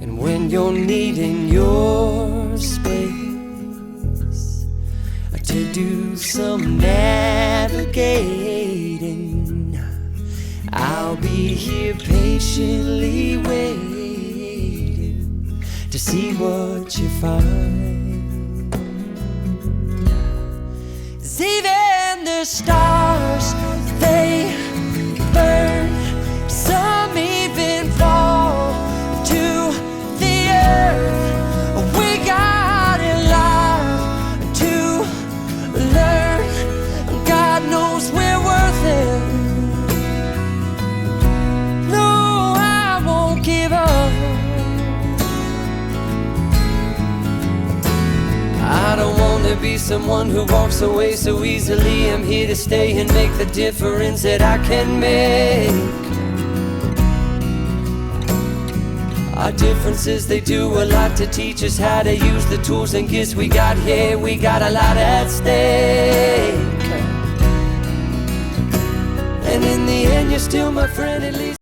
And when you're needing your space to do some navigating, I'll be here patiently waiting to see what you find. 'Cause even the stars, they burn, some even fall to the earth. We got a lot to learn. God knows we're worth it. No, I won't give up. I don't want to be someone who walks away so easily. I'm here to stay and make the difference that I can make. Our differences, they do a lot to teach us how to use the tools and gifts we got here. We got a lot at stake. And in the end, you're still my friend, at least.